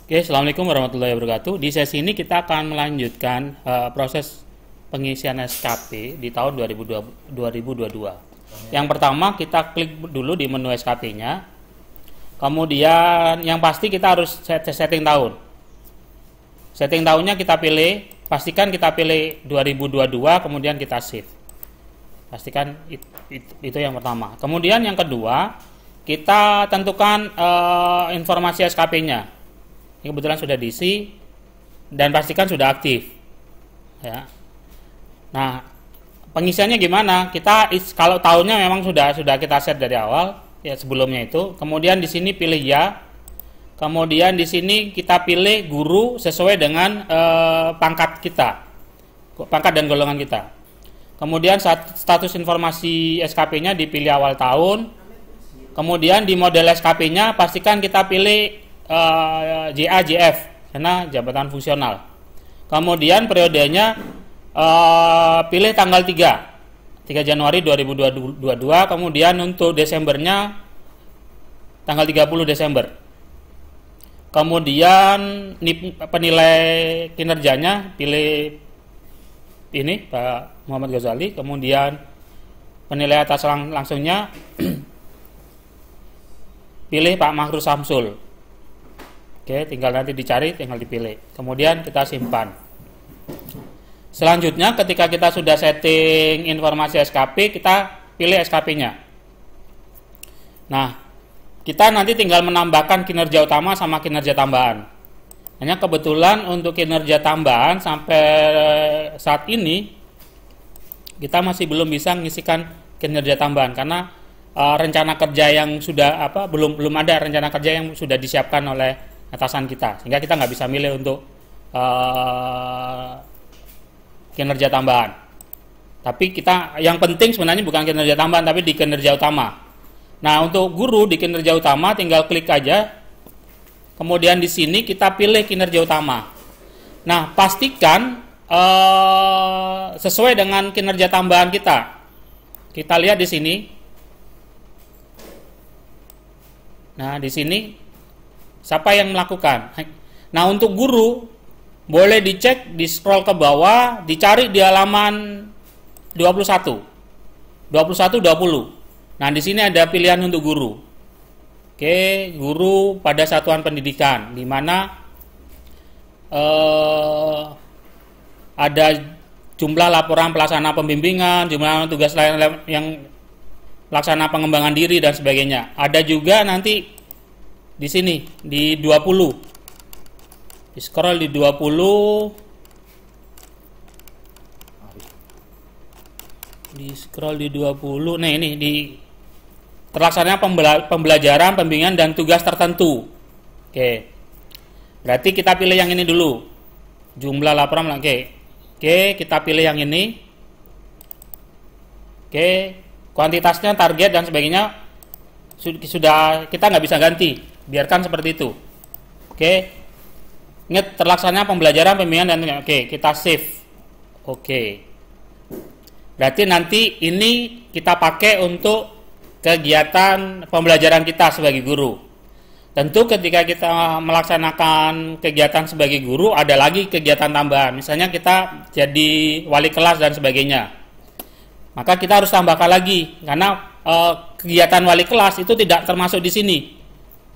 Oke, Assalamualaikum warahmatullahi wabarakatuh. Di sesi ini kita akan melanjutkan proses pengisian SKP di tahun 2022. Yang pertama kita klik dulu di menu SKP-nya. Kemudian yang pasti kita harus setting tahun. Setting tahunnya kita pilih, pastikan kita pilih 2022, kemudian kita save. Pastikan itu yang pertama. Kemudian yang kedua, kita tentukan informasi SKP-nya. Ini kebetulan sudah diisi dan pastikan sudah aktif. Ya. Nah, pengisiannya gimana? Kita kalau tahunnya memang sudah kita set dari awal ya sebelumnya itu. Kemudian di sini pilih ya. Kemudian di sini kita pilih guru sesuai dengan pangkat kita, pangkat dan golongan kita. Kemudian status informasi SKP-nya dipilih awal tahun. Kemudian di model SKP-nya pastikan kita pilih JA/JF karena jabatan fungsional. Kemudian periodenya pilih tanggal 3 Januari 2022. Kemudian untuk Desembernya tanggal 30 Desember. Kemudian penilai kinerjanya pilih ini Pak Muhammad Ghazali. Kemudian penilai atas langsungnya pilih Pak Mahru Samsul. Oke, tinggal nanti dicari, tinggal dipilih. Kemudian kita simpan. Selanjutnya ketika kita sudah setting informasi SKP, kita pilih SKP-nya. Nah, kita nanti tinggal menambahkan kinerja utama sama kinerja tambahan. Hanya kebetulan untuk kinerja tambahan sampai saat ini kita masih belum bisa mengisikan kinerja tambahan karena rencana kerja yang sudah belum ada rencana kerja yang sudah disiapkan oleh atasan kita, sehingga kita nggak bisa milih untuk kinerja tambahan. Tapi kita yang penting sebenarnya bukan kinerja tambahan, tapi di kinerja utama. Nah, untuk guru di kinerja utama tinggal klik aja, kemudian di sini kita pilih kinerja utama. Nah, pastikan sesuai dengan kinerja tambahan kita. Kita lihat di sini. Nah, di sini siapa yang melakukan? Nah, untuk guru boleh dicek, di scroll ke bawah, dicari di halaman 21, 20. Nah, di sini ada pilihan untuk guru. Oke, guru pada satuan pendidikan, di mana ada jumlah laporan pelaksana pembimbingan, jumlah tugas lain yang pelaksana pengembangan diri dan sebagainya. Ada juga nanti di sini di 20. Di scroll di 20. Di scroll di 20. Nah, ini di terlaksananya pembelajaran, pembimbingan dan tugas tertentu. Oke. Berarti kita pilih yang ini dulu. Jumlah laporan. Oke, kita pilih yang ini. Oke, kuantitasnya, target dan sebagainya sudah kita nggak bisa ganti. Biarkan seperti itu. Oke. Ingat terlaksananya pembelajaran, pembimbingan dan oke, kita save. Oke. Berarti nanti ini kita pakai untuk kegiatan pembelajaran kita sebagai guru. Tentu ketika kita melaksanakan kegiatan sebagai guru ada lagi kegiatan tambahan. Misalnya kita jadi wali kelas dan sebagainya. Maka kita harus tambahkan lagi karena kegiatan wali kelas itu tidak termasuk di sini.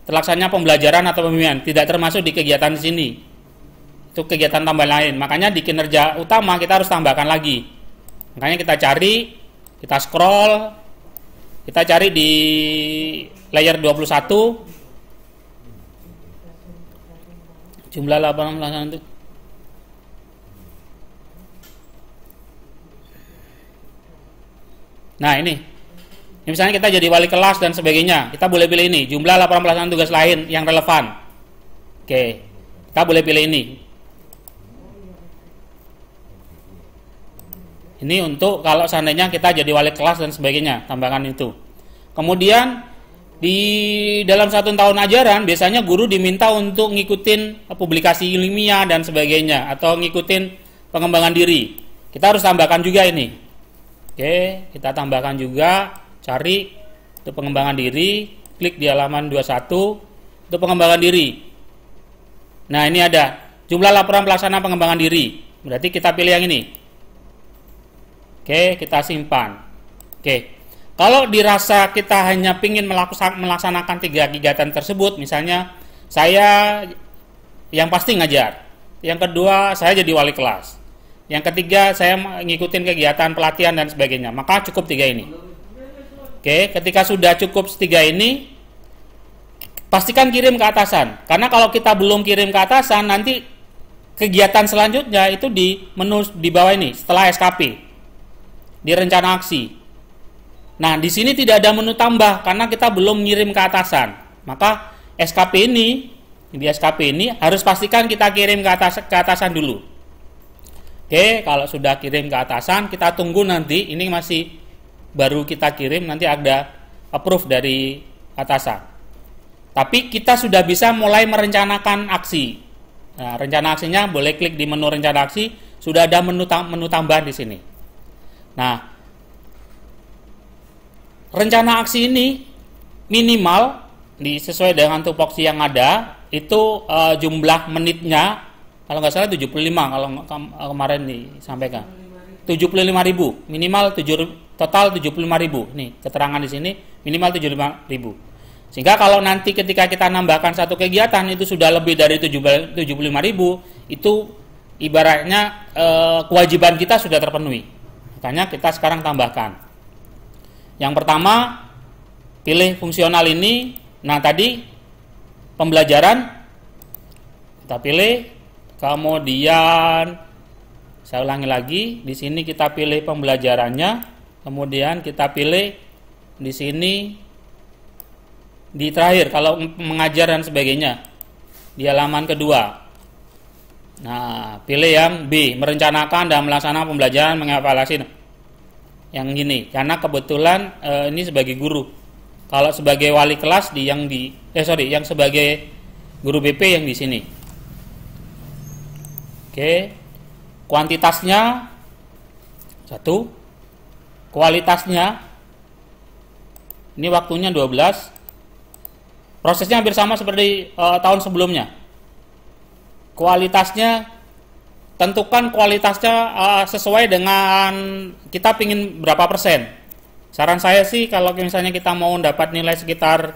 Terlaksananya pembelajaran atau pembimbingan tidak termasuk di kegiatan di sini. Itu kegiatan tambahan lain. Makanya di kinerja utama kita harus tambahkan lagi. Makanya kita cari, kita scroll, kita cari di layer 21 jumlah laporan pelaksanaan itu. Nah, ini misalnya kita jadi wali kelas dan sebagainya, kita boleh pilih ini, jumlah laporan pelaksanaan tugas lain yang relevan. Oke, kita boleh pilih ini. Ini untuk kalau seandainya kita jadi wali kelas dan sebagainya, tambahkan itu. Kemudian di dalam 1 tahun ajaran biasanya guru diminta untuk ngikutin publikasi ilmiah dan sebagainya atau ngikutin pengembangan diri. Kita harus tambahkan juga ini. Oke, kita tambahkan juga. Cari untuk pengembangan diri, klik di halaman 21 untuk pengembangan diri. Nah, ini ada jumlah laporan pelaksanaan pengembangan diri. Berarti kita pilih yang ini. Oke, kita simpan. Oke. Kalau dirasa kita hanya ingin melaksanakan 3 kegiatan tersebut, misalnya saya yang pasti ngajar. Yang kedua, saya jadi wali kelas. Yang ketiga, saya ngikutin kegiatan pelatihan dan sebagainya. Maka cukup 3 ini. Oke, ketika sudah cukup 3 ini, pastikan kirim ke atasan. Karena kalau kita belum kirim ke atasan, nanti kegiatan selanjutnya itu di menu di bawah ini, setelah SKP, di rencana aksi. Nah, di sini tidak ada menu tambah karena kita belum ngirim ke atasan. Maka SKP ini, di SKP ini harus pastikan kita kirim ke atasan dulu. Oke, kalau sudah kirim ke atasan, kita tunggu nanti, ini masih baru kita kirim, nanti ada approve dari atasan. Tapi kita sudah bisa mulai merencanakan aksi. Nah, rencana aksinya boleh klik di menu rencana aksi, sudah ada menu tambahan di sini. Nah, rencana aksi ini minimal sesuai dengan tupoksi yang ada itu jumlah menitnya kalau nggak salah 75 kalau kemarin disampaikan 75.000 minimal total 75.000. Nih keterangan di sini minimal 75.000. Sehingga kalau nanti ketika kita nambahkan satu kegiatan itu sudah lebih dari 75.000, itu ibaratnya kewajiban kita sudah terpenuhi. Makanya kita sekarang tambahkan. Yang pertama, pilih fungsional ini. Nah, tadi pembelajaran kita pilih, kemudian saya ulangi lagi, di sini kita pilih pembelajarannya, kemudian kita pilih di sini di terakhir kalau mengajar dan sebagainya di halaman kedua. Nah, pilih yang B, merencanakan dan melaksanakan pembelajaran mengevaluasi. Yang gini, karena kebetulan ini sebagai guru. Kalau sebagai wali kelas yang sebagai guru BP yang di sini. Oke. Kuantitasnya 1, kualitasnya ini waktunya 12. Prosesnya hampir sama seperti tahun sebelumnya. Kualitasnya, tentukan kualitasnya sesuai dengan kita pingin berapa persen. Saran saya sih kalau misalnya kita mau dapat nilai sekitar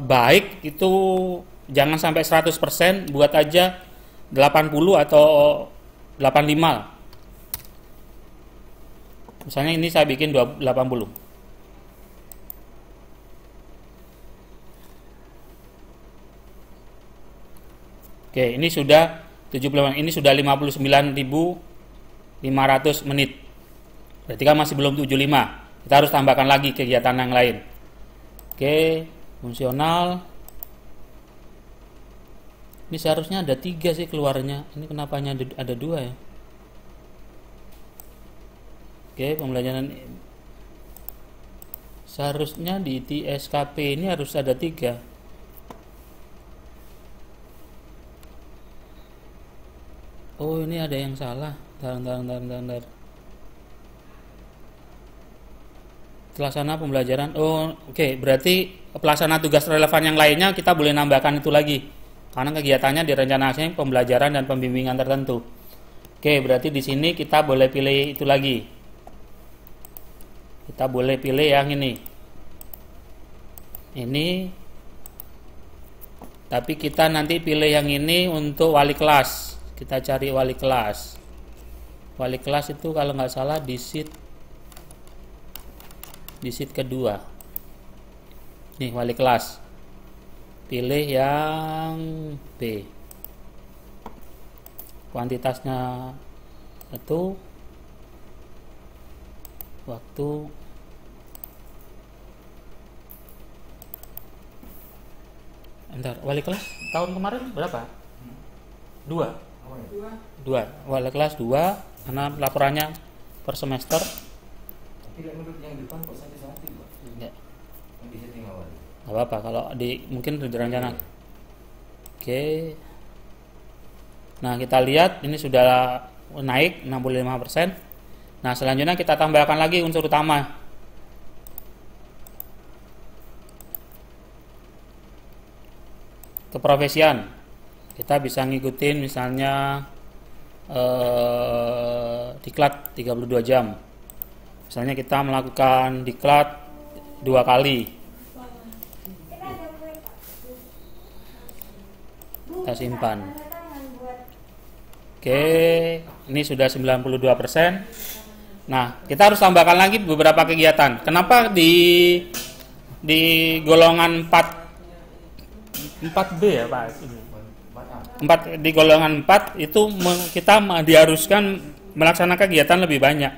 baik itu jangan sampai 100%, buat aja 80 atau 85. Misalnya ini saya bikin 80. Oke, ini sudah 75, ini sudah 59.500 menit. Berarti kan masih belum 75. Kita harus tambahkan lagi kegiatan yang lain. Oke, fungsional. Ini seharusnya ada 3 sih keluarnya. Ini kenapa hanya ada 2 ya? Oke, pembelajaran seharusnya di TSKP ini harus ada 3. Oh, ini ada yang salah. Bentar. Pelaksana pembelajaran. Oh, oke. Berarti pelaksana tugas relevan yang lainnya kita boleh nambahkan itu lagi. Karena kegiatannya direncanakan pembelajaran dan pembimbingan tertentu. Oke, berarti di sini kita boleh pilih itu lagi. Kita boleh pilih yang ini. Ini. Tapi kita nanti pilih yang ini untuk wali kelas. Kita cari wali kelas. Wali kelas itu kalau nggak salah di sheet kedua. Nih wali kelas. Pilih yang B. Kuantitasnya itu waktu wali kelas tahun kemarin berapa? 2. Wali kelas 2 karena laporannya per semester. Tidak menurut yang depan kok sakit-sakit, Pak? Enggak. Yang bisa tinggal wali. Enggak apa-apa kalau mungkin rencana. Oke. Nah, kita lihat ini sudah naik 65%. Nah, selanjutnya kita tambahkan lagi unsur utama. keprofesian. Kita bisa ngikutin misalnya diklat 32 jam. Misalnya kita melakukan diklat 2 kali. Kita simpan. Oke, ini sudah 92%. Nah, kita harus tambahkan lagi beberapa kegiatan. Kenapa di golongan 4B ya, Pak? 4 di golongan 4 itu kita diharuskan melaksanakan kegiatan lebih banyak.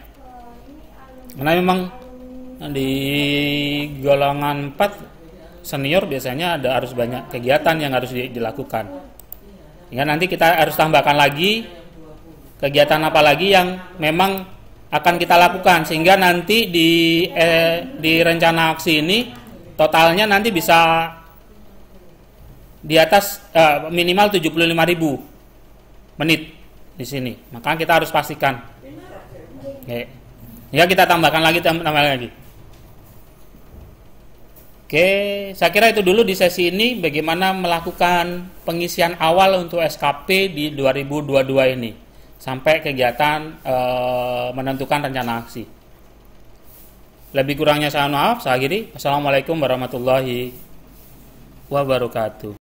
Karena memang di golongan 4 senior biasanya harus banyak kegiatan yang harus dilakukan. Sehingga nanti kita harus tambahkan lagi kegiatan apa lagi yang memang akan kita lakukan, sehingga nanti di rencana aksi ini totalnya nanti bisa di atas minimal 75.000 menit di sini. Maka kita harus pastikan. Oke. Ya, kita tambah lagi. Oke, saya kira itu dulu di sesi ini bagaimana melakukan pengisian awal untuk SKP di 2022 ini sampai kegiatan menentukan rencana aksi. Lebih kurangnya saya maaf, saya akhiri. Assalamualaikum warahmatullahi wabarakatuh.